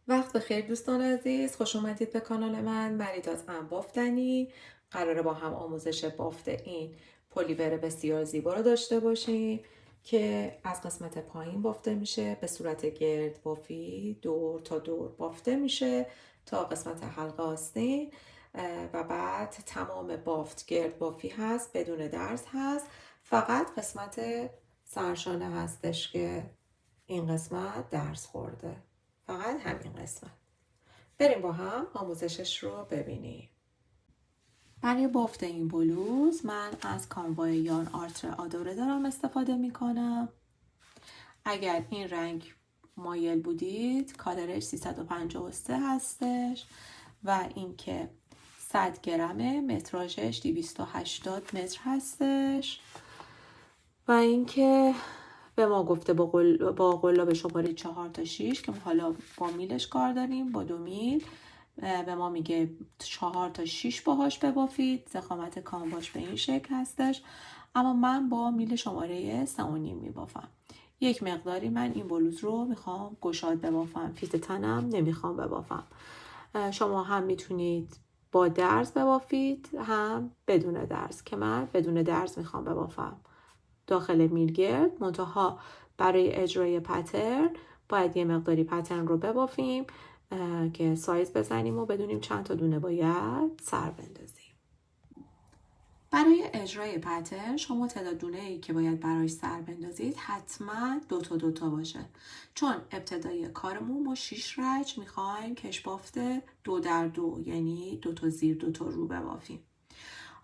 وقت بخیر دوستان عزیز، خوش اومدید به کانال من مریدات بافتنی. قراره با هم آموزش بافت این پلیور بسیار زیبا رو داشته باشیم که از قسمت پایین بافته میشه به صورت گرد بافی، دور تا دور بافته میشه تا قسمت حلقه آستین و بعد تمام بافت گرد بافی هست، بدون درز هست. فقط قسمت سرشانه هستش که این قسمت درز خورده، فقط همین قسمت. بریم با هم آموزشش رو ببینیم. برای بافت این بلوز من از کانوای یارن آرتر آدوره دارم استفاده میکنم. اگر این رنگ مایل بودید کالرش 353 هستش و اینکه 100 گرمه، متراژش 280 متر هستش و اینکه به ما گفته با قلاب شماره 4 تا 6 که حالا با میلش کار داریم، با 2 میل به ما میگه 4 تا 6 باهاش ببافید. ضخامت کامباش به این شکل هستش، اما من با میل شماره 3.5 میبافم. یک مقداری من این بلوز رو میخوام گشاد ببافم، فیت تنم نمیخوام ببافم. شما هم میتونید با درز ببافید هم بدون درز، که من بدون درز میخوام ببافم داخل میلگرد. منتها برای اجرای پترن باید یه مقداری پترن رو ببافیم که سایز بزنیم و بدونیم چند تا دونه باید سر بندازیم. برای اجرای پترن شما تعداد دونه‌ای که باید براش سر بندازید حتما دوتا باشه، چون ابتدای کارمون ما 6 رج میخوایم کشبافت 2 در 2، یعنی 2 تا زیر 2 تا رو ببافیم.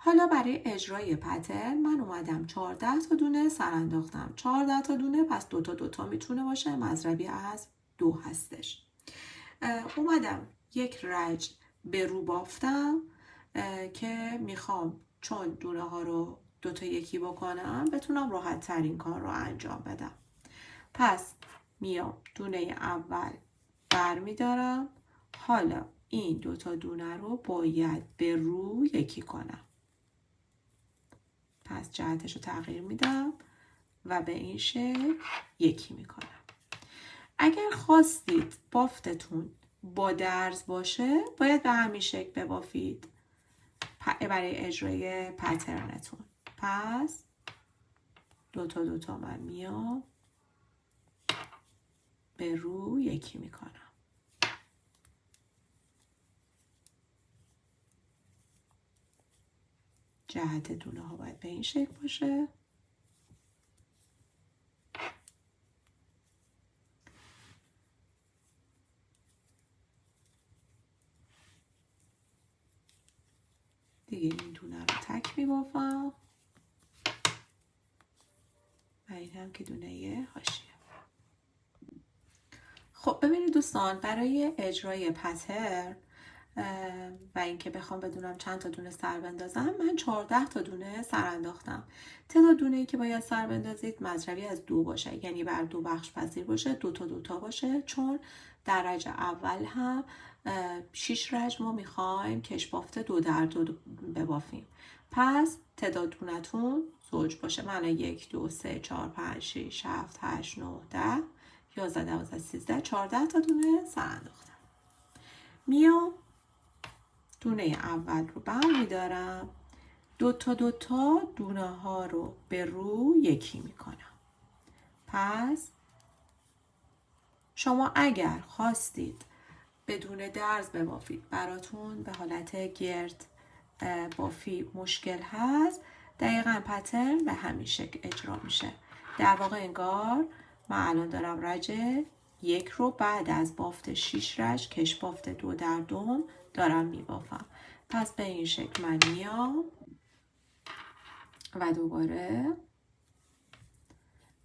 حالا برای اجرای پترن من اومدم 14 تا دونه سر انداختم. 14 تا دونه، پس 2 تا میتونه باشه، مضربی از 2 هستش. اومدم یک رج به رو بافتم که میخوام چون دونه ها رو 2 تا یکی بکنم بتونم راحت تر این کار رو انجام بدم. پس میام دونه اول بر میدارم. حالا این 2 تا دونه رو باید به رو یکی کنم. پس جهتش رو تغییر میدم و به این شکل یکی میکنم. اگر خواستید بافتتون با درز باشه باید به همین شکل ببافید برای اجرای پترنتون. پس 2 تا من میام به رو یکی میکنم. جهت دونه ها باید به این شکل باشه. دیگه این دونه رو تک میبافم و این هم که دونه حاشیه. خب ببینید دوستان، برای اجرای پترن و اینکه بخوام بدونم چند تا دونه سر بندازم، من 14 تا دونه سر انداختم. تعداد دونه‌ای که باید سر بندازید مضربی از 2 باشه، یعنی بر 2 بخش پذیر باشه، 2 تا باشه، چون در رج اول هم 6 رج ما میخوایم کشبافت 2 در 2 ببافیم. پس تعداد دونتون زوج باشه. من 1 2 3 4 5 6 7 8 9 10 11 12 13 14 تا دونه سر انداختم. میام دونه اول رو بر میدارم، 2 تا دونه ها رو به رو یکی میکنم. پس شما اگر خواستید بدون درز ببافید، براتون به حالت گرد بافی مشکل هست، دقیقاً پترن به همین شکل اجرا میشه. در واقع انگار من الان دارم رج 1 رو بعد از بافت 6 رج کش بافت 2 در 2 دارم میبافم. پس به این شکل من میام و دوباره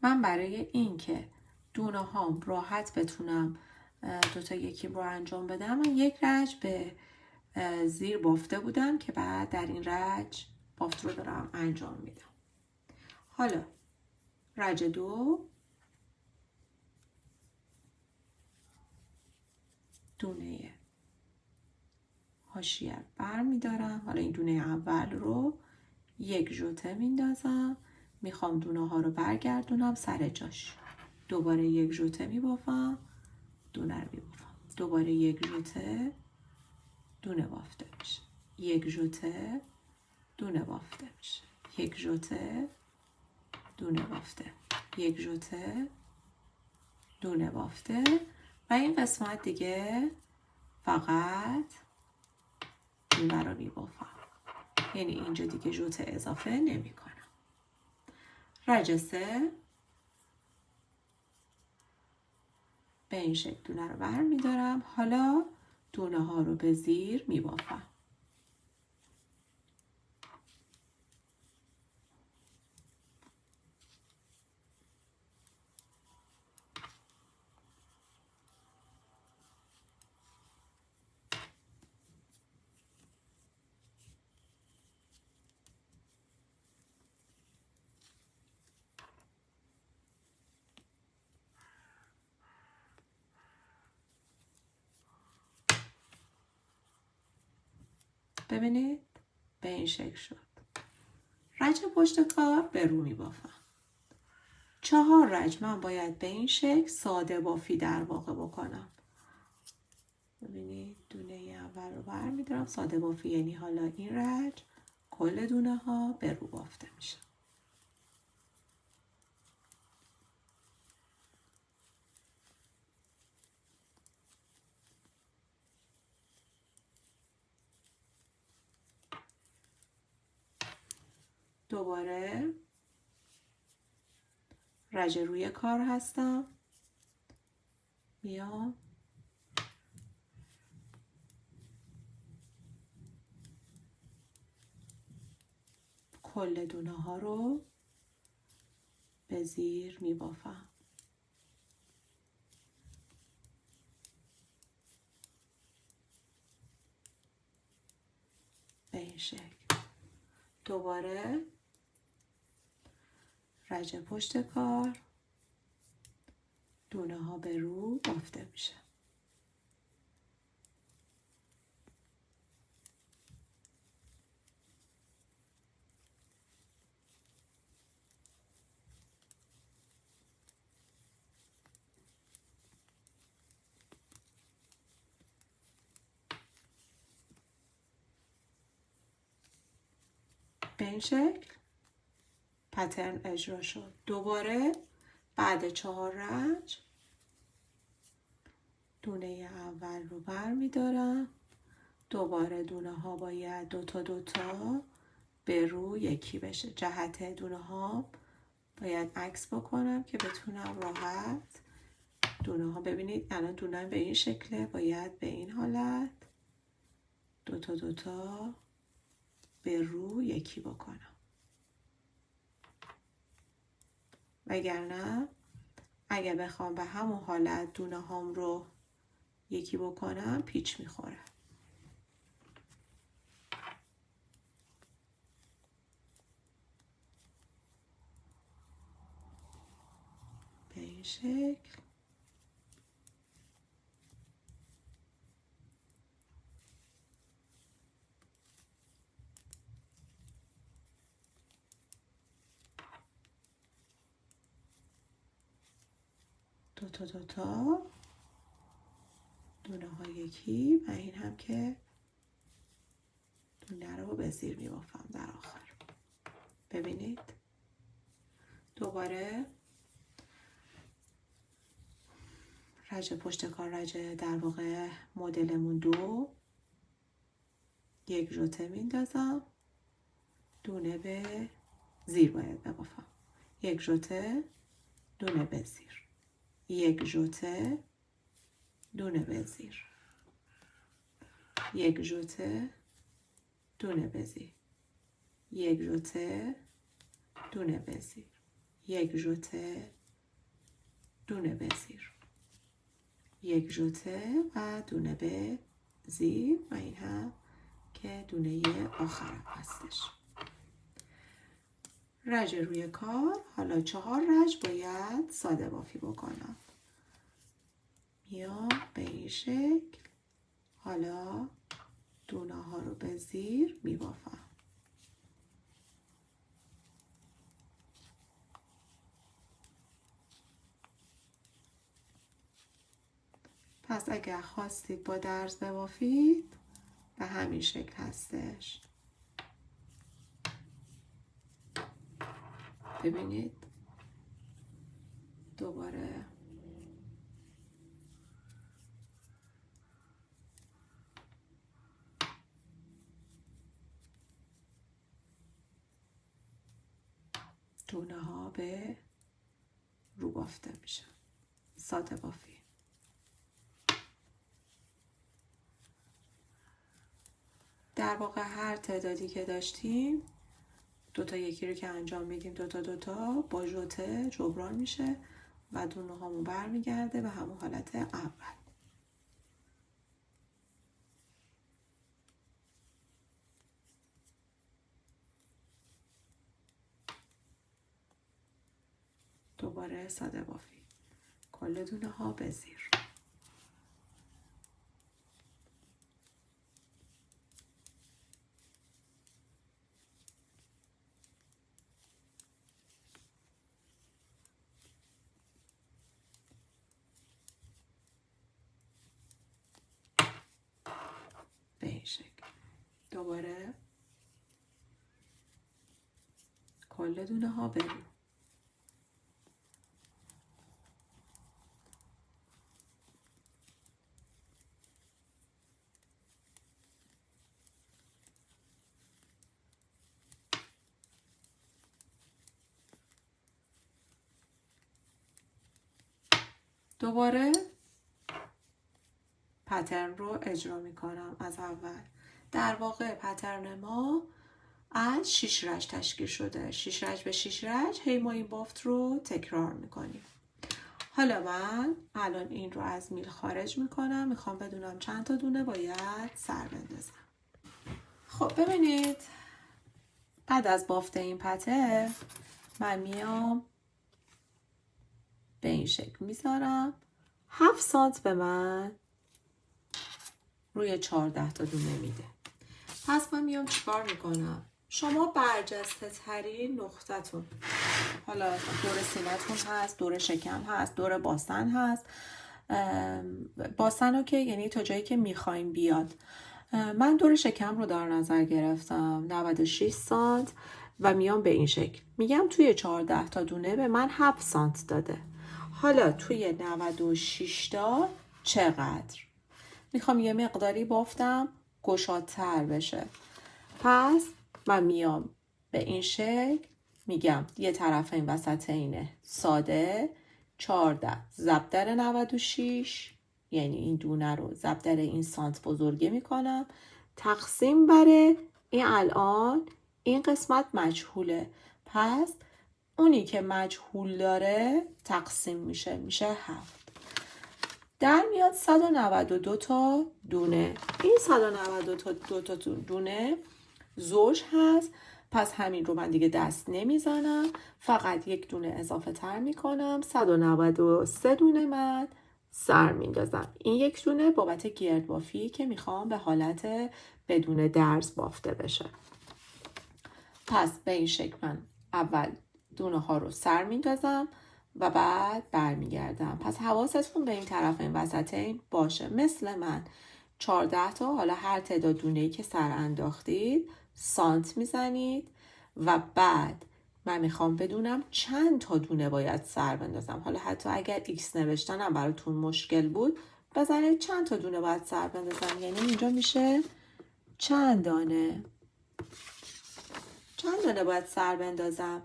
من برای اینکه دونه هام راحت بتونم 2 تا یکی رو انجام بدم، من یک رج به زیر بافته بودم که بعد در این رج بافت رو دارم انجام میدم. حالا رج 2 دونه حاشیه بر میدارم. حالا این دونه اول رو یک ژوته میندازم، میخوام دونه ها رو برگردونم سر جاش، دوباره یک ژوته میبافم، دونه رو میبافم. دوباره یک ژوته دونه بافته میشه، یک ژوته دونه بافته میشه، یک ژوته دونه بافته، یک ژوته دونه بافته و این قسمت دیگه فقط دونه رو میبافم، یعنی اینجا دیگه ژوته اضافه نمی کنم. رج 3 به این شکل دونه رو بر میدارم. حالا دونه ها رو به زیر میبافم. ببینید به این شکل شد. رج پشت کار به رو می بافم. 4 رج من باید به این شکل ساده بافی در واقع بکنم. ببینید دونه اول رو بر می دارم ساده بافی، یعنی حالا این رج کل دونه ها به رو بافته میشه. دوباره رج روی کار هستم، میام کل دونه ها رو به زیر می بافم. به این شکل. دوباره رج پشت کار دونه ها به رو بافته میشه. به این شکل پترن اجرا شد. دوباره بعد 4 رج دونه اول رو بر می دارم. دوباره دونه ها باید دوتا به رو یکی بشه. جهت دونه ها باید عکس بکنم که بتونم راحت دونه ها. ببینید الان دونه به این شکله، باید به این حالت دوتا به رو یکی بکنم، وگرنه اگه بخوام به همون حالت دونه هام رو یکی بکنم پیچ میخوره. به این شکل دوتا دونه ها یکی و این هم که دونه رو به زیر می بافم در آخر. ببینید دوباره رج پشت کار، رج در واقع مدلمون 2، یک ژوته میندازم، دونه به زیر باید ببافم، یک ژوته دونه به زیر، یک ژوته دونه به زیر، یک ژوته دونه به زیر، یک ژوته دونه به زیر، یک ژوته دونه به زیر، یک ژوته و دونه به زیر و این هم که دونه آخرم هستش. رج روی کار. حالا 4 رج باید ساده بافی بکنم. میام به این شکل، حالا دونه ها رو به زیر میبافم. پس اگر خواستید با درز ببافید به همین شکل هستش. ببینید دوباره دونه ها به رو بافته میشن. ساده بافی. در واقع هر تعدادی که داشتیم دوتا یکی رو که انجام میدیم دوتا با ژوته جبران میشه و دونه هامون برمیگرده به همون حالت اول. دوباره ساده بافی. کل دونه ها به زیر. به این شکل. دوباره کل دونه ها به رو. دوباره پترن رو اجرا میکنم از اول. در واقع پترن ما از 6 رج تشکیل شده. 6 رج به 6 رج هی ما این بافت رو تکرار میکنیم. حالا من الان این رو از میل خارج میکنم. میخوام بدونم چند تا دونه باید سر بندازم. خب ببینید بعد از بافت این پتر من میام به این شکل میذارم. 7 سانت به من روی 14 تا دونه میده. پس من میام چیکار میکنم؟ شما برجسته ترین نقطتون، حالا دور سینه‌تون هست، دور شکم هست، دور باسن هست، باسن رو که یعنی تا جایی که میخوایم بیاد. من دور شکم رو در نظر گرفتم 96 سانت و میام به این شکل میگم توی 14 تا دونه به من 7 سانت داده. حالا توی 96 تا چقدر؟ میخوام یه مقداری بافتم گشادتر بشه. پس من میام به این شکل میگم یه طرف این وسط اینه ساده 14 ضرب در 96 یعنی این دونه رو ضرب در این سانت بزرگه میکنم تقسیم بر این. الان این قسمت مجهوله، پس اونی که مجهول داره تقسیم میشه 7. در میاد 192 تا دونه. این 192 تا دونه زوج هست، پس همین رو من دیگه دست نمیزنم، فقط یک دونه اضافه تر میکنم. 193 دونه من سر میندازم. این یک دونه بابت گرد بافی که میخوام به حالت بدون درز بافته بشه. پس به این شکل من اول دونه ها رو سر میندازم و بعد برمیگردم. پس حواستون به این طرف این وسط این باشه. مثل من 14 تا، حالا هر تعداد دونه‌ای که سر انداختید سانت میزنید و بعد من میخوام بدونم چند تا دونه باید سر بندازم. حالا حتی اگر ایکس نوشتنم براتون مشکل بود بزنید چند تا دونه باید سر بندازم، یعنی اینجا میشه چند دانه باید سر بندازم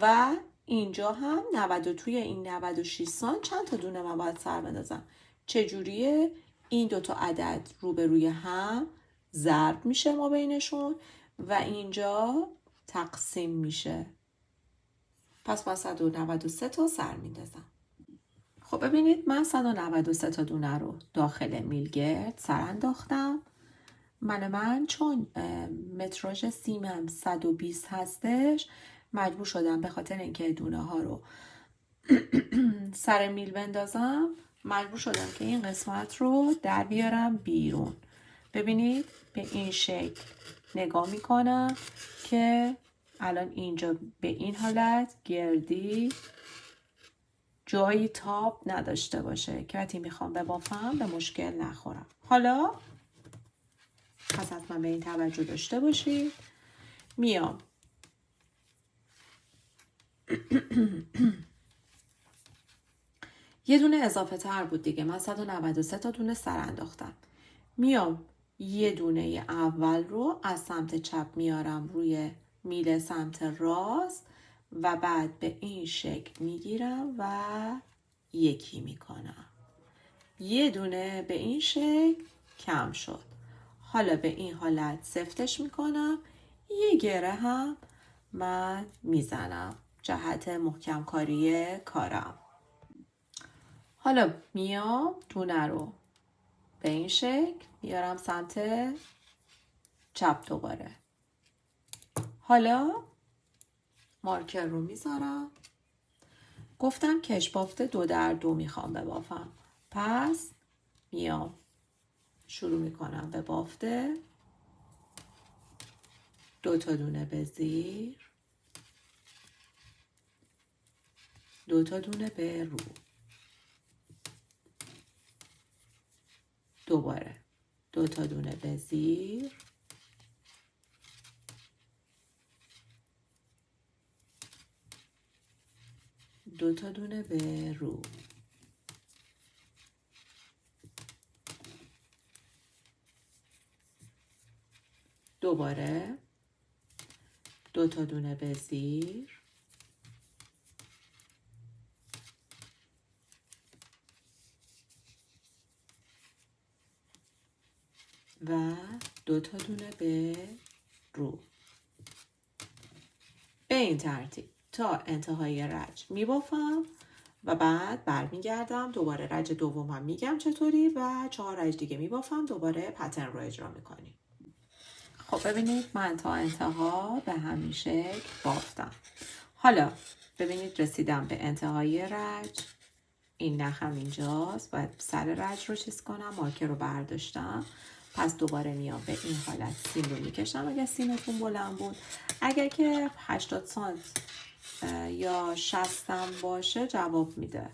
و اینجا هم 90 توی این 96 سانت چند تا دونه من باید سر بندازم. چجوریه؟ این دوتا عدد روبروی هم ضرب میشه ما بینشون و اینجا تقسیم میشه. پس من 193 تا سر میندازم. خب ببینید من 193 تا دونه رو داخل میلگرد سر انداختم. من چون متراژ سیمم 120 هستش مجبور شدم به خاطر اینکه دونه ها رو سر میل بندازم مجبور شدم که این قسمت رو در بیارم بیرون. ببینید به این شکل نگاه میکنم که الان اینجا به این حالت گردی جایی تاب نداشته باشه که وقتی میخوام ببافم به مشکل نخورم. حالا پس حتما به این توجه داشته باشید. میام یه دونه اضافه تر بود دیگه، من 193 تا دونه سر انداختم. میام یه دونه اول رو از سمت چپ میارم روی میله سمت راست و بعد به این شکل میگیرم و یکی میکنم. یه دونه به این شکل کم شد. حالا به این حالت سفتش میکنم. یه گره هم من میزنم جهت محکم کاری کارم. حالا میام دونه رو به این شکل میارم سمت چپ دوباره. حالا مارکر رو میذارم. گفتم کش بافت 2 در 2 میخوام ببافم. پس میام شروع میکنم به بافت 2 تا دونه به زیر، 2 تا دونه به رو، دوباره 2 تا دونه به زیر، 2 تا دونه به رو، دوباره 2 تا دونه به زیر، و 2 تا دونه به رو. به این ترتیب تا انتهای رج میبافم و بعد برمیگردم دوباره رج دومم میگم چطوری و 4 رج دیگه میبافم، دوباره پترن رو اجرا میکنیم. خب ببینید من تا انتها به همین شکل بافتم. حالا ببینید رسیدم به انتهای رج. این نخم اینجاست، باید سر رج رو چیز کنم. مارکر رو برداشتم. پس دوباره میام به این حالت سیم رو میکشم اگر سیمتون بلند بود. اگر که 80 سانت یا 60 باشه جواب میده.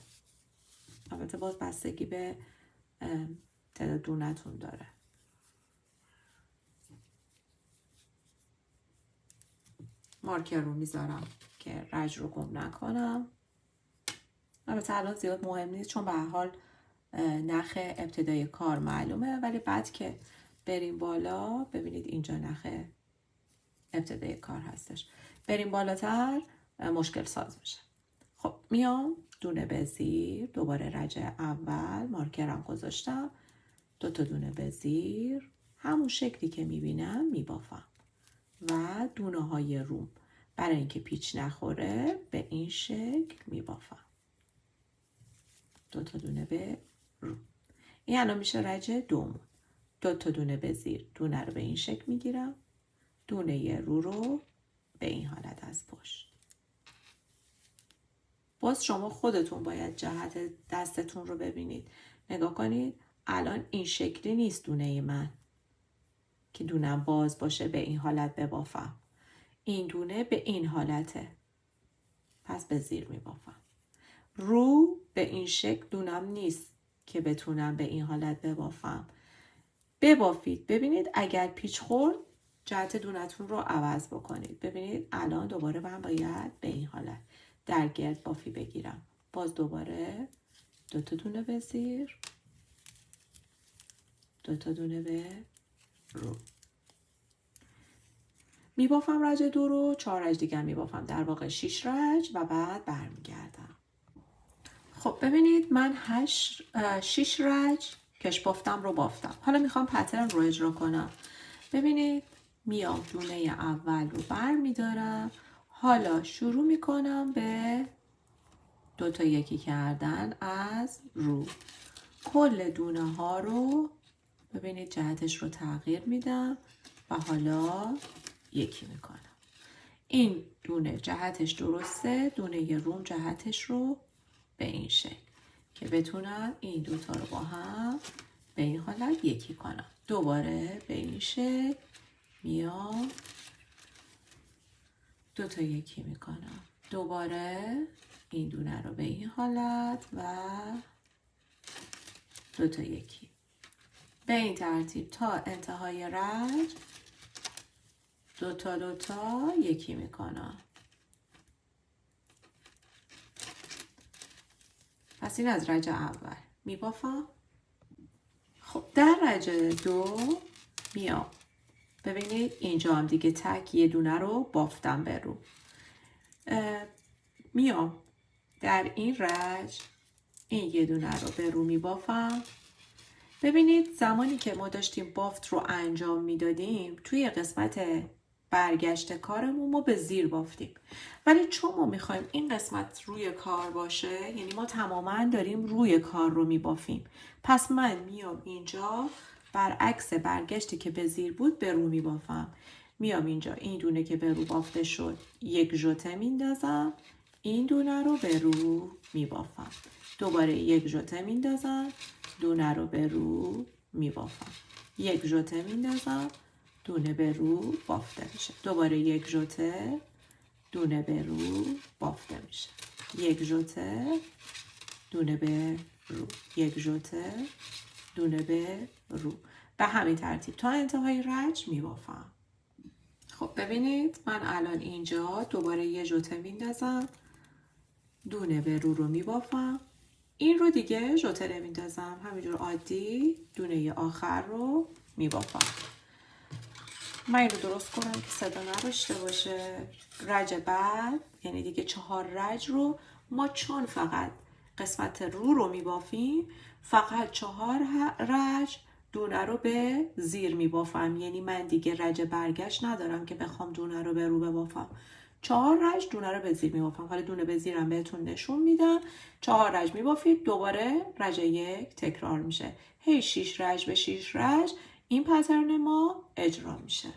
البته باز بستگی به تعداد دونتون داره. مارکر رو میذارم که رج رو گم نکنم. البته الان زیاد مهم نیست چون به هر حال نخ ابتدای کار معلومه، ولی بعد که بریم بالا ببینید اینجا نخ ابتدای کار هستش. بریم بالاتر مشکل ساز میشه. خب میام دونه به زیر، دوباره رج اول مارکرم گذاشتم، 2 تا دونه به زیر، همون شکلی که میبینم میبافم و دونه های روم برای اینکه پیچ نخوره به این شکل میبافم. 2 تا دونه به رو. این الان میشه رج دوم. 2 تا دونه به زیر، دونه رو به این شکل میگیرم، دونه رو به این حالت از پشت. باز شما خودتون باید جهت دستتون رو ببینید. نگاه کنید الان این شکلی نیست دونه من که دونم باز باشه به این حالت ببافم. این دونه به این حالته، پس به زیر میبافم. رو به این شکل دونم نیست که بتونم به این حالت ببافم. ببافید ببینید اگر پیچ خورد جهت دونتون رو عوض بکنید. ببینید الان دوباره من باید به این حالت در گرد بافی بگیرم. باز دوباره 2 تا دونه به زیر، 2 تا دونه به رو. میبافم رج 2 رو، 4 رج دیگر میبافم، در واقع 6 رج و بعد برمیگردم. خب ببینید من 6 رج کش بافتم رو بافتم. حالا میخوام پترن رو اجرا کنم. ببینید میام دونه اول رو بر میدارم. حالا شروع میکنم به 2 تا یکی کردن از رو. کل دونه ها رو ببینید جهتش رو تغییر میدم و حالا یکی میکنم. این دونه جهتش درسته، دونه روم جهتش رو به این شکل که بتونم این دوتا رو با هم به این حالت یکی کنم. دوباره به این شکل میام 2 تا یکی میکنم، دوباره این دونه رو به این حالت و دوتا یکی. به این ترتیب تا انتهای رج دوتا یکی میکنم. پس این از رج اول میبافم. خب در رج دو میام. ببینید اینجا هم دیگه تک یه دونه رو بافتم به رو. میام در این رج این یه دونه رو به رو میبافم. ببینید زمانی که ما داشتیم بافت رو انجام میدادیم توی قسمت برگشت کارمون ما به زیر بافتیم، ولی چون ما میخوایم این قسمت روی کار باشه، یعنی ما تماما داریم روی کار رو میبافیم، پس من میام اینجا برعکس برگشتی که به زیر بود به رو میبافم. میام اینجا این دونه که به رو بافته شد یک ژوته میندازم، این دونه رو به رو میبافم، دوباره یک ژوته میندازم، دونه رو به رو میبافم، یک ژوته میندازم، دونه به رو بافته میشه، دوباره یک ژوته، دونه به رو بافته میشه، یک ژوته، دونه به رو، یک ژوته، دونه به رو. به همین ترتیب تا انتهای رج میبافم. خب ببینید من الان اینجا دوباره یه ژوته میندازم، دونه به رو میبافم، این رو دیگه ژوته نمیندازم، همینجور عادی دونه آخر رو میبافم. من این رو درست کنم که صدا نداشته باشه. رج بعد یعنی دیگه 4 رج رو ما چون فقط قسمت رو میبافیم، فقط 4 رج دونه رو به زیر میبافم، یعنی من دیگه رج برگشت ندارم که بخوام دونه رو به رو ببافم. 4 رج دونه رو به زیر میبافم. حالا دونه به زیرم بهتون نشون میدم. 4 رج میبافید، دوباره رج یک تکرار میشه. هی 6 رج به 6 رج این پترن ما اجرا میشه.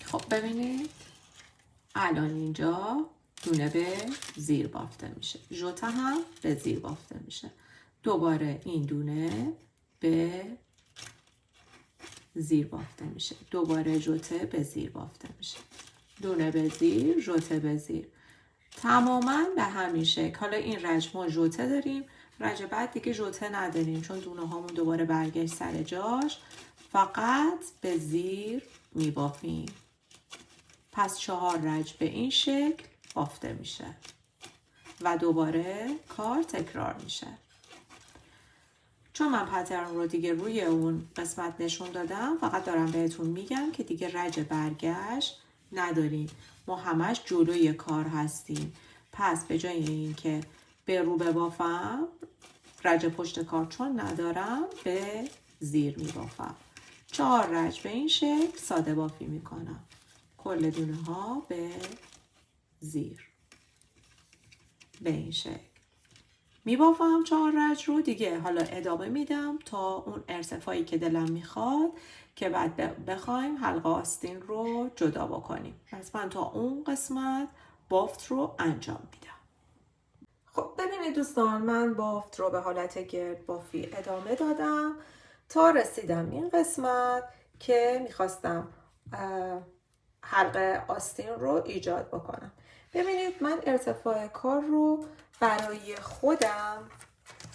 خب ببینید الان اینجا دونه به زیر بافته میشه، ژوته هم به زیر بافته میشه، دوباره این دونه به زیر بافته میشه، دوباره ژوته به زیر بافته میشه، دونه به زیر، ژوته به زیر، تماما به همین شکل. حالا این رج ما ژوته داریم، رج بعد دیگه ژوته نداریم چون دونه هامون دوباره برگشت سر جاش، فقط به زیر میبافیم. پس 4 رج به این شکل بافته میشه و دوباره کار تکرار میشه. چون من پترن رو دیگه روی اون قسمت نشون دادم، فقط دارم بهتون میگم که دیگه رج برگشت نداریم، ما همش جلوی کار هستیم. پس به جای این که به رو ببافم، رج پشت کار چون ندارم به زیر میبافم. 4 رج به این شکل ساده بافی میکنم، کل دونه ها به زیر به این شکل میبافم 4 رج رو دیگه. حالا ادامه میدم تا اون ارتفاعی که دلم میخواد که بعد بخوایم حلقه آستین رو جدا بکنیم. پس من تا اون قسمت بافت رو انجام میدم. خب ببینید دوستان، من بافت رو به حالت گرد بافی ادامه دادم تا رسیدم این قسمت که میخواستم حلقه آستین رو ایجاد بکنم. ببینید من ارتفاع کار رو برای خودم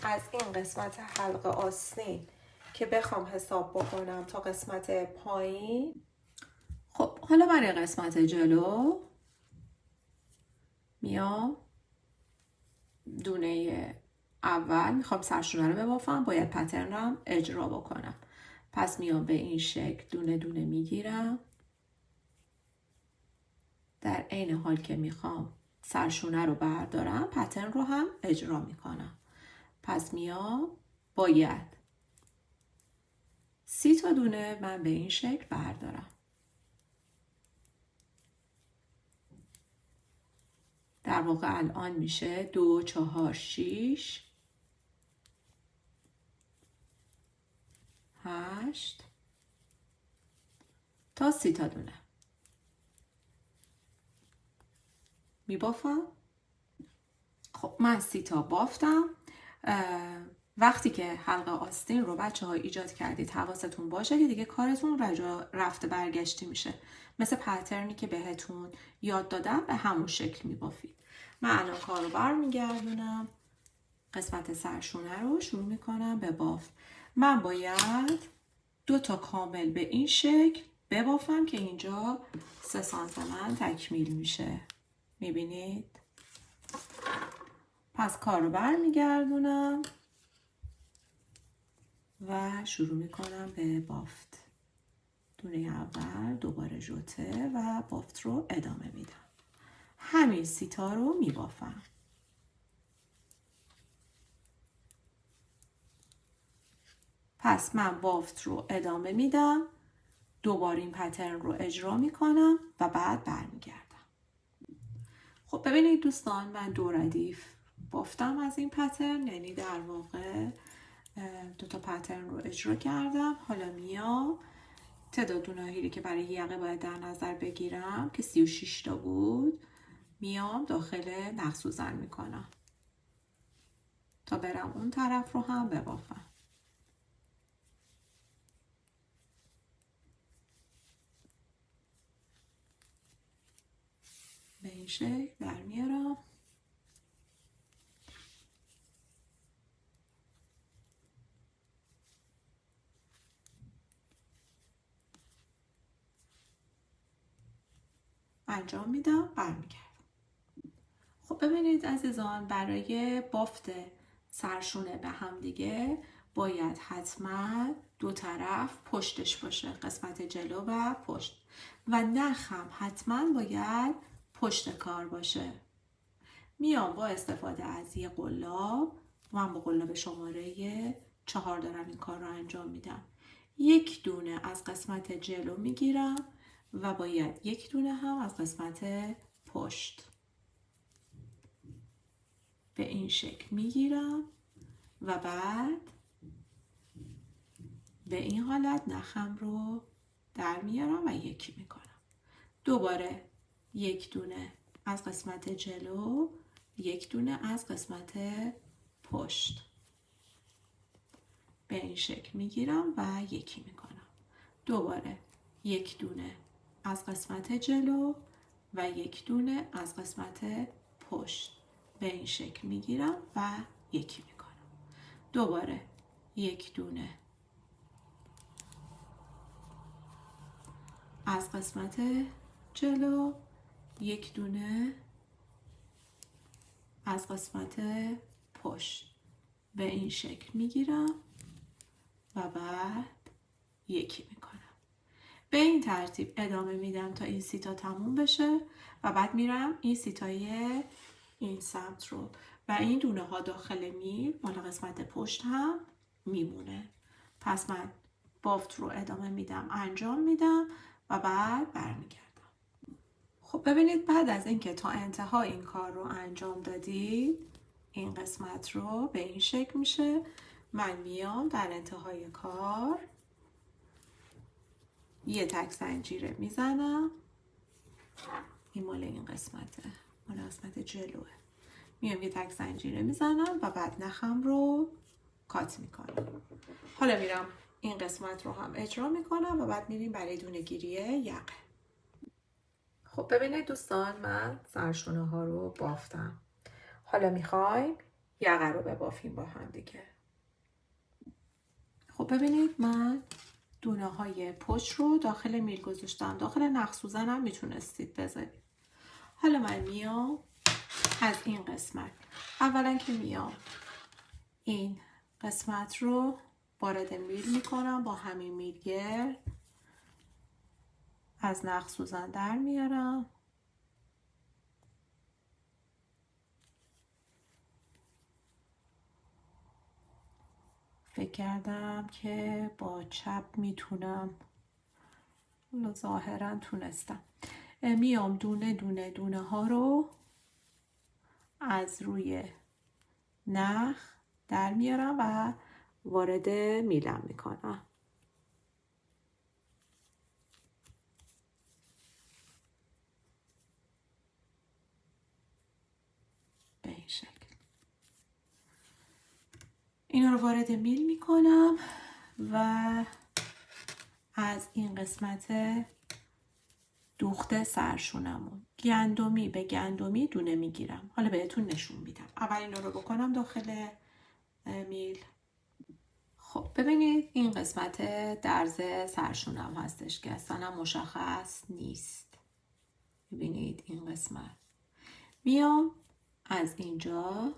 از این قسمت حلقه آستین که بخوام حساب بکنم تا قسمت پایین، خب حالا برای قسمت جلو میام دونه اول میخوام سرشونه رو ببافم، باید پترنم اجرا بکنم. پس میام به این شکل دونه دونه میگیرم، در عین حال که میخوام سرشونه رو بردارم پترن رو هم اجرا میکنم. پس میام باید 30 تا دونه من به این شکل بردارم. در واقع الان میشه 2 4 6 8 تا 30 تا دونه میبافم. خب من 30 تا بافتم. وقتی که حلقه آستین رو بچه ها ایجاد کردید حواستون باشه که دیگه کارتون رفته برگشتی میشه، مثل پترنی که بهتون یاد دادم به همون شکل میبافید. من الان کار رو برمیگردونم، قسمت سرشونه رو شروع میکنم به بافت. من باید 2 تا کامل به این شکل ببافم که اینجا 3 سانت من تکمیل میشه. میبینید؟ پس کار رو برمیگردونم و شروع میکنم به بافت. دونه اول دوباره ژوته و بافت رو ادامه میدم. همین 30 تا رو میبافم. پس من بافت رو ادامه میدم، دوباره این پترن رو اجرا میکنم و بعد برمیگردم. خب ببینید دوستان، من 2 ردیف بافتم از این پترن، یعنی در واقع 2 تا پترن رو اجرا کردم. حالا میام تعداد دونهایی که برای یقه باید در نظر بگیرم که 36 تا بود، میام داخل نقص‌سوزن میکنم تا برم اون طرف رو هم ببافم. به این شکل در میارم. انجام میدم، برمیگردم. خب ببینید عزیزان، برای بافت سرشونه به هم دیگه باید حتما 2 طرف پشتش باشه، قسمت جلو و پشت، و نخم حتما باید پشت کار باشه. میام با استفاده از یه قلاب، من با قلاب شماره 4 دارم این کار رو انجام میدم. 1 دونه از قسمت جلو میگیرم و باید 1 دونه هم از قسمت پشت. به این شکل میگیرم و بعد به این حالت نخم رو در میارم و یکی میکنم. دوباره 1 دونه از قسمت جلو، 1 دونه از قسمت پشت. به این شکل میگیرم و یکی میکنم. دوباره 1 دونه از قسمت جلو و 1 دونه از قسمت پشت. به این شکل میگیرم و یکی میکنم. دوباره 1 دونه از قسمت جلو، 1 دونه از قسمت پشت. به این شکل میگیرم و بعد یکی میکنم. به این ترتیب ادامه میدم تا این 30 تا تموم بشه و بعد میرم این 30 تای این سمت رو، و این دونه ها داخل میل مال قسمت پشت هم میمونه. پس من بافت رو ادامه میدم، انجام میدم و بعد برمیگردم. خب ببینید، بعد از اینکه تا انتها این کار رو انجام دادید، این قسمت رو به این شکل میشه. من میام در انتهای کار یه تک زنجیره میزنم. این مال این قسمته، مال قسمت جلوه. میام یه تک زنجیره میزنم و بعد نخم رو کات میکنم. حالا میرم این قسمت رو هم اجرا میکنم و بعد میریم برای دونه گیری یقه. خب ببینید دوستان، من سرشونه ها رو بافتم. حالا میخوایم یقه رو ببافیم با هم دیگه. خب ببینید، من دونه های پشت رو داخل میل گذاشتم. داخل نقص‌سوزن هم میتونستید بذارید. حالا من میام از این قسمت، اولا که میام این قسمت رو وارد میل میکنم، با همین میلگر از نقص‌سوزن در میارم. فکر کردم که با چپ میتونم، ظاهرا تونستم. میام دونه ها رو از روی نخ در میارم و وارد میلم میکنم. به این شکل اینا رو وارد میل میکنم و از این قسمت دوخت سرشونمون گندمی به گندمی دونه میگیرم. حالا بهتون نشون میدم. اول اینا رو بکنم داخل میل. خب ببینید این قسمت درز سرشونم هستش که اصلا مشخص نیست. ببینید این قسمت میام از اینجا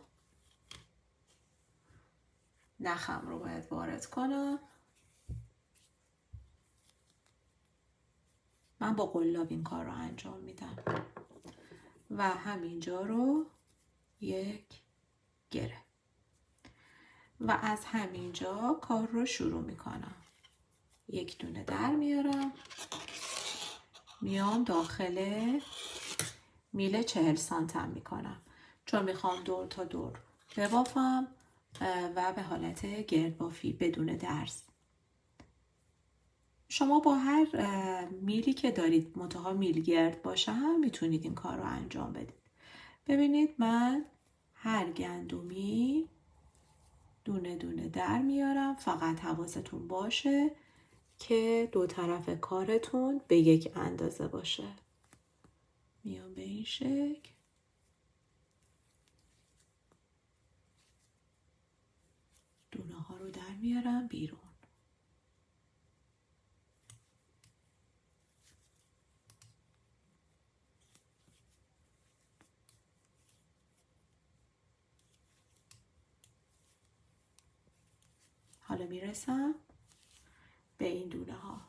نخم رو باید وارد کنم. من با قلاب این کار رو انجام میدم و همینجا رو یک گره و از همینجا کار رو شروع میکنم. یک دونه در میارم، میام داخل میل 40 سانتم میکنم چون میخوام دور تا دور ببافم و به حالت گردبافی بدون درز. شما با هر میلی که دارید منتها میل گرد باشه هم میتونید این کار رو انجام بدید. ببینید من هر گندمی دونه دونه در میارم. فقط حواستون باشه که دو طرف کارتون به یک اندازه باشه. میام به این شکل دونه ها رو در میارم بیرون. حالا میرسم به این دونه ها.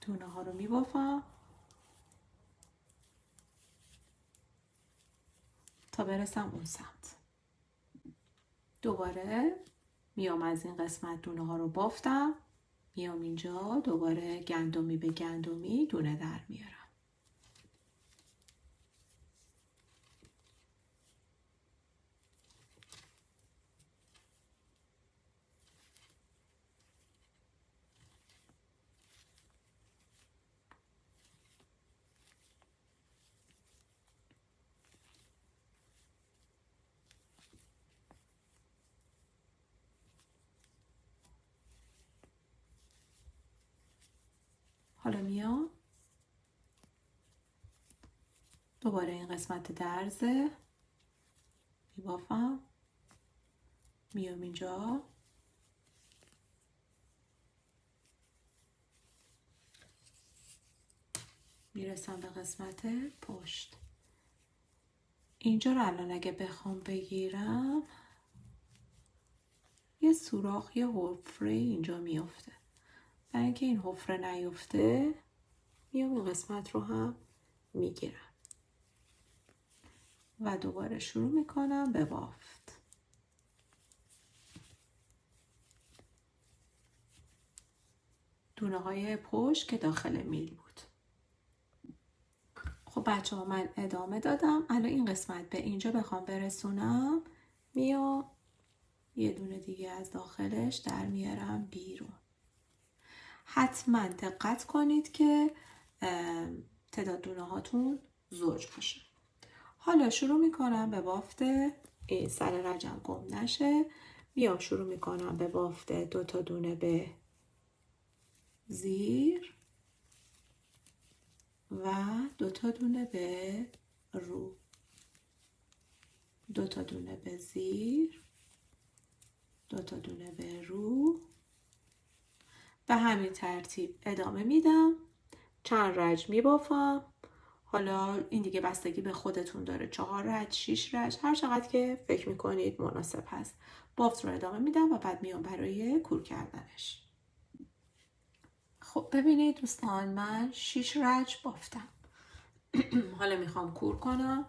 دونه ها رو میبافم تا برسم اون سمت. دوباره میام از این قسمت دونه ها رو بافتم، میام اینجا دوباره گندمی به گندمی دونه در میارم. حالا میام دوباره این قسمت درزه میبافم، میام اینجا میرسم به قسمت پشت. اینجا رو الان اگه بخوام بگیرم یه سوراخ، یه حفره اینجا میافته. برای اینکه این حفره نیفته میام این قسمت رو هم میگیرم و دوباره شروع میکنم به بافت. دونه های پشت که داخل میل بود. خب بچه ها من ادامه دادم. الان این قسمت به اینجا بخوام برسونم میام یه دونه دیگه از داخلش در میارم بیرون. حتما دقت کنید که تعداد دونه هاتون زوج باشه. حالا شروع میکنم به بافت. این سر رجم گم نشه. میام شروع میکنم به بافت 2 تا دونه به زیر و 2 تا دونه به رو. 2 تا دونه به زیر، 2 تا دونه به رو. به همین ترتیب ادامه میدم. چند رج میبافم. حالا این دیگه بستگی به خودتون داره. 4 رج، 6 رج، هر چقدر که فکر میکنید مناسب هست. بافت رو ادامه میدم و بعد میام برای کور کردنش. خب ببینید دوستان من 6 رج بافتم. حالا میخوام کور کنم.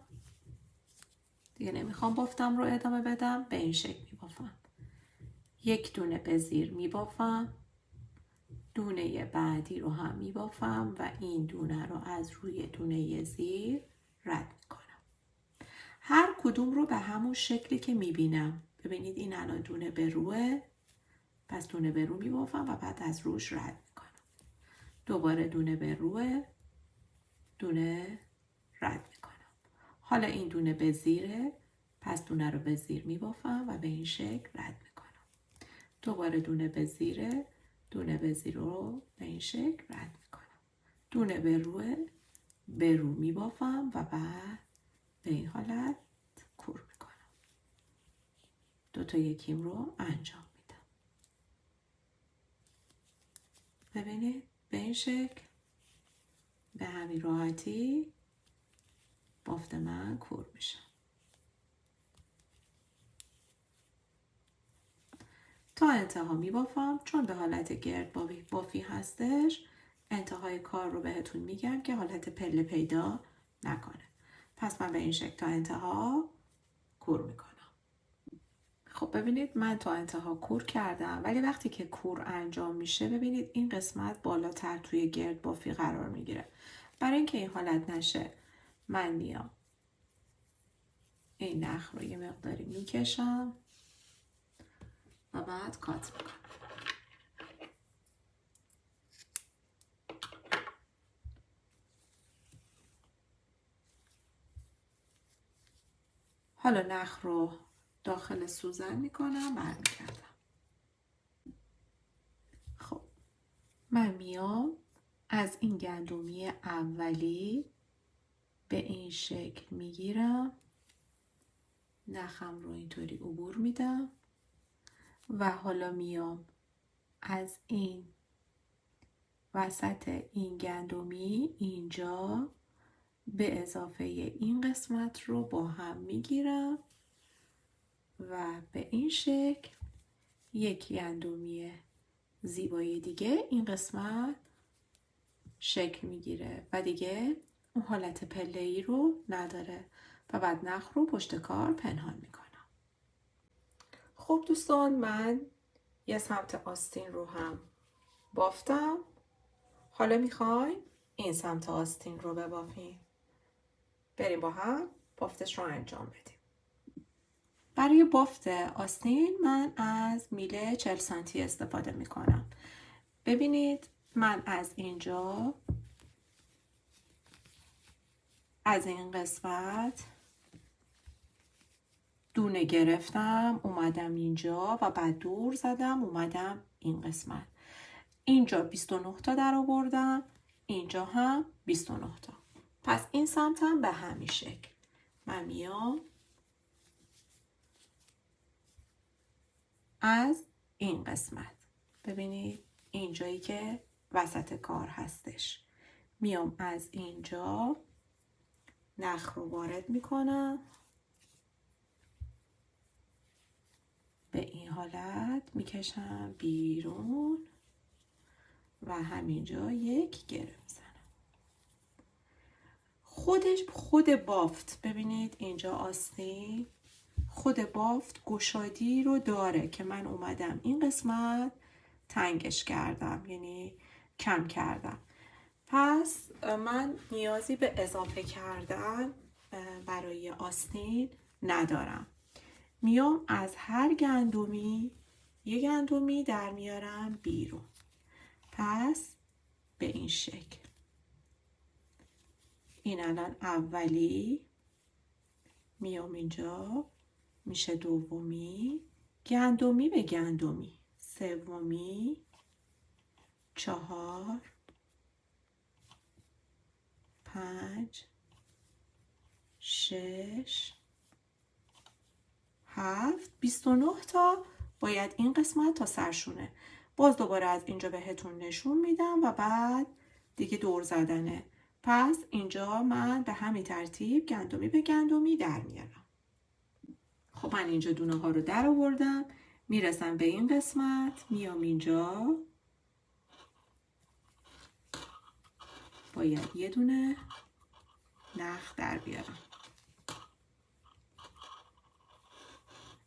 دیگه نمیخوام بافتم رو ادامه بدم. به این شکل میبافم. یک دونه به زیر میبافم. دونه بعدی رو هم میبافم و این دونه رو از روی دونه زیر رد میکنم. هر کدوم رو به همون شکلی که میبینم. ببینید این الان دونه به روه، پس دونه به رو میبافم و بعد از روش رد میکنم. دوباره دونه به روه، دونه رد میکنم. حالا این دونه به زیره، پس دونه رو به زیر میبافم و به این شکل رد میکنم. دوباره دونه به زیره، دونه به زیر رو به این شکل رد میکنم. دونه به رو میبافم و بعد به این حالت کور میکنم. دوتا یکیم رو انجام میدم. ببینید به این شکل به همین راحتی بافت من کور میشه. تا انتها میبافم، چون به حالت گرد بافی هستش انتهای کار رو بهتون میگم که حالت پله پیدا نکنه. پس من به این شکل تا انتها کور میکنم. خب ببینید من تا انتها کور کردم، ولی وقتی که کور انجام میشه ببینید این قسمت بالاتر توی گرد بافی قرار میگیره. برای اینکه این حالت نشه من میام این نخ رو یه مقداری میکشم و بعد کات میکنم. حالا نخ رو داخل سوزن میکنم، برمیگردم. خب من میام از این گندمی اولی به این شکل میگیرم، نخم رو اینطوری عبور میدم و حالا میام از این وسط این گندمی اینجا به اضافه این قسمت رو با هم میگیرم و به این شکل یک گندمی زیبای دیگه این قسمت شکل میگیره و دیگه اون حالت پله‌ای رو نداره و بعد نخ رو پشت کار پنهان میکنم. خب دوستان من یه سمت آستین رو هم بافتم. حالا میخوایم این سمت آستین رو ببافیم. بریم با هم بافتش رو انجام بدیم. برای بافت آستین من از میله 40 سانتی استفاده میکنم. ببینید من از اینجا از این قسمت دونه گرفتم اومدم اینجا و بعد دور زدم اومدم این قسمت. اینجا 29 تا در آوردم، اینجا هم 29 تا. پس این سمت هم به همین شکل من میام از این قسمت، ببینید اینجایی که وسط کار هستش، میام از اینجا نخ رو وارد میکنم به این حالت میکشم بیرون و همینجا یک گره میزنم. خود بافت ببینید اینجا آستین خود بافت گشادی رو داره که من اومدم این قسمت تنگش کردم، یعنی کم کردم. پس من نیازی به اضافه کردن برای آستین ندارم. میام از هر گندمی یه گندمی در میارم بیرون. پس به این شکل این الان اولی، میام اینجا میشه دومی، گندمی به گندمی، سومی، 4، 5، 6، 7، 29 تا باید این قسمت تا سرشونه. باز دوباره از اینجا بهتون نشون میدم و بعد دیگه دور زدنه. پس اینجا من به همین ترتیب گندمی به گندمی در میارم. خب من اینجا دونه ها رو در آوردم، میرسم به این قسمت، میام اینجا باید یه دونه نخ در بیارم.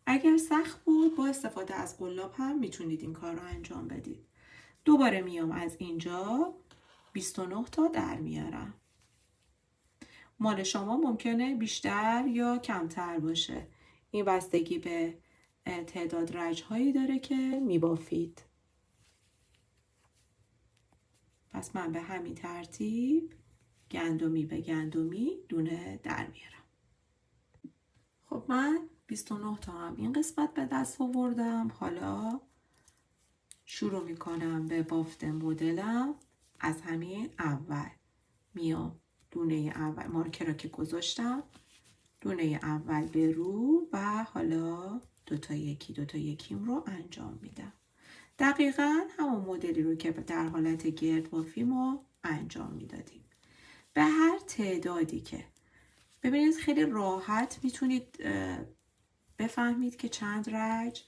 اگر سخت بود با استفاده از قلاب هم میتونید این کار رو انجام بدید. دوباره میام از اینجا 29 تا در میارم. مال شما ممکنه بیشتر یا کمتر باشه. این بستگی به تعداد رج‌هایی داره که میبافید. پس من به همین ترتیب گندمی به گندمی دونه در میارم. خب من 29 تا هم این قسمت به دست آوردم. حالا شروع میکنم به بافت مدلم. از همین اول میام دونه اول مارکر را که گذاشتم، دونه اول به رو و حالا دوتا یکیم رو انجام میدم. دقیقا همون مدلی رو که در حالت گرد بافی ما انجام میدادیم. به هر تعدادی که ببینید خیلی راحت میتونید بفهمید که چند رج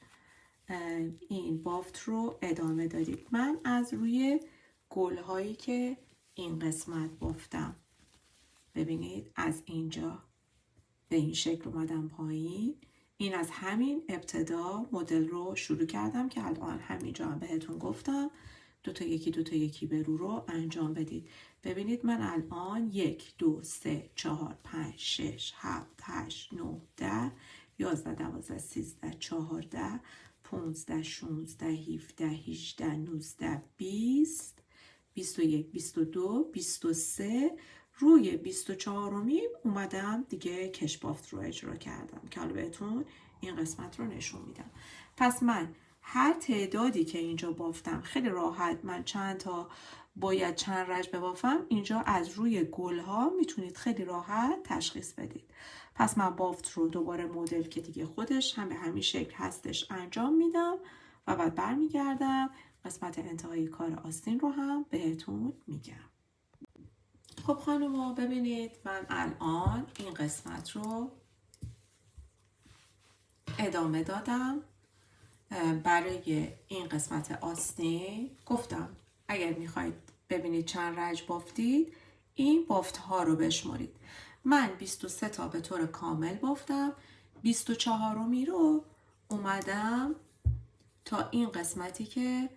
این بافت رو ادامه دادید. من از روی گلهایی که این قسمت بافتم، ببینید از اینجا به این شکل اومدم پایین. این از همین ابتدا مدل رو شروع کردم که الان همینجا هم بهتون گفتم دوتا یکی به رو انجام بدید. ببینید من الان 1 2 3 4 5 6 7 8 9 10 11 12 13 14 15 16 17 18 19 20 21 22 23 روی 24 اومدم دیگه کش بافت رو اجرا کردم که حالا بهتون این قسمت رو نشون میدم. پس من هر تعدادی که اینجا بافتم خیلی راحت، من چند تا باید چند رج ببافم اینجا از روی گل ها میتونید خیلی راحت تشخیص بدید. پس من بافت رو دوباره مدل که دیگه خودش هم به همین شکل هستش انجام میدم و بعد برمیگردم قسمت انتهایی کار آستین رو هم بهتون میگم. خب خانوما ببینید من الان این قسمت رو ادامه دادم. برای این قسمت آستین گفتم اگر میخواید ببینید چند رج بافتید این بافت ها رو بشمارید. من 23 تا به طور کامل بافتم. 24 رو اومدم تا این قسمتی که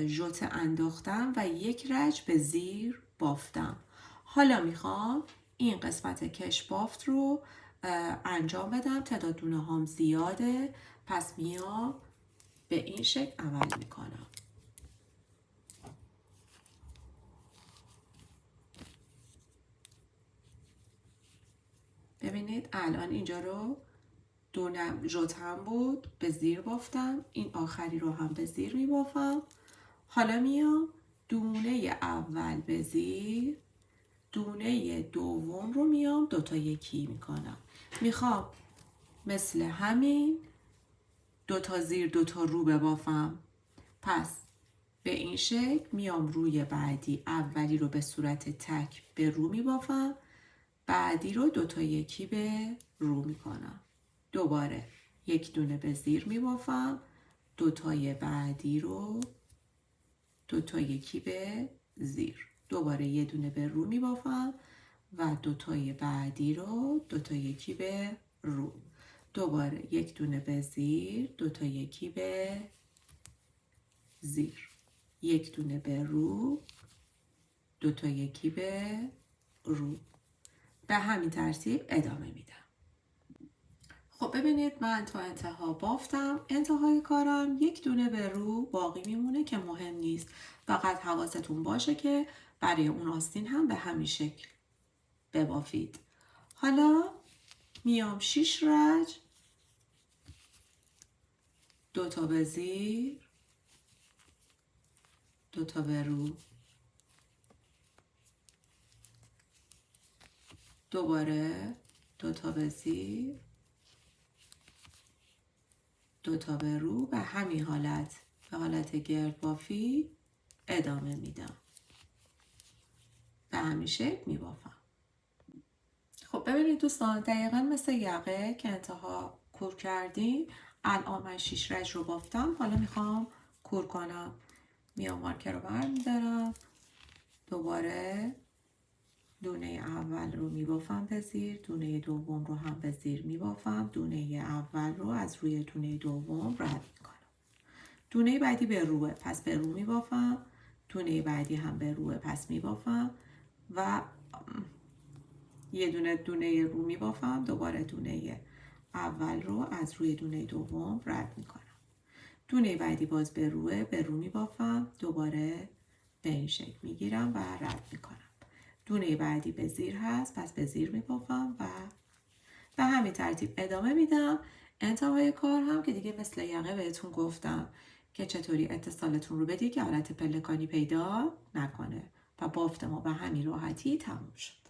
ژوته انداختم و یک رج به زیر بافتم. حالا میخوام این قسمت کش بافت رو انجام بدم. تعداد دونه هم زیاده، پس میام به این شکل عمل میکنم. ببینید الان اینجا رو دونه ژوتم بود به زیر بافتم، این آخری رو هم به زیر میبافم. حالا میام دونه اول به زیر، دونه دوم رو میام دوتا یکی میکنم. میخوام مثل همین دوتا زیر دوتا رو ببافم. پس به این شکل میام روی بعدی اولی رو به صورت تک به رو میبافم، بعدی رو دوتا یکی به رو میکنم. دوباره یک دونه به زیر میبافم، دوتای بعدی رو دوتا یکی به زیر، دوباره یه دونه به رو میبافم و دوتای بعدی رو دوتا یکی به رو، دوباره یک دونه به زیر، دوتا یکی به زیر، یک دونه به رو، دوتا یکی به رو. به همین ترتیب ادامه میدم. خب ببینید من تا انتها بافتم. انتهای کارم یک دونه به رو باقی میمونه که مهم نیست، فقط حواستون باشه که برای اون آستین هم به همین شکل ببافید. حالا میام 6 رج، دوتا به زیر، دوتا به رو، دوباره دوتا به زیر، دوتا به رو. به همین حالت، به حالت گرد بافی ادامه میدم. به همین شکل میبافم. خب ببینید دوستان دقیقا مثل یقه که انتها کور کردیم، الان من 6 رج رو بافتم. حالا میخوام کور کنم. میام مارکر رو برمیدارم، دوباره دونه اول رو میبافم به زیر، دونه دوم رو هم به زیر میبافم، دونه اول رو از روی دونه دوم رد میکنم. دونه بعدی به روه، پس به رو میبافم، دونه بعدی هم به روه، پس میبافم و یه دونه رو میبافم، دوباره دونه اول رو از روی دونه دوم رد میکنم. دونه بعدی باز به روه، به رو میبافم، دوباره به این شکل میگیرم و رد میکنم. دونه بعدی به زیر هست، پس به زیر میبافم و به همین ترتیب ادامه میدم. انتهای کار هم که دیگه مثل یقه بهتون گفتم که چطوری اتصالتون رو بدید که حالت پلکانی پیدا نکنه و بافت ما به همین راحتی تموم شد.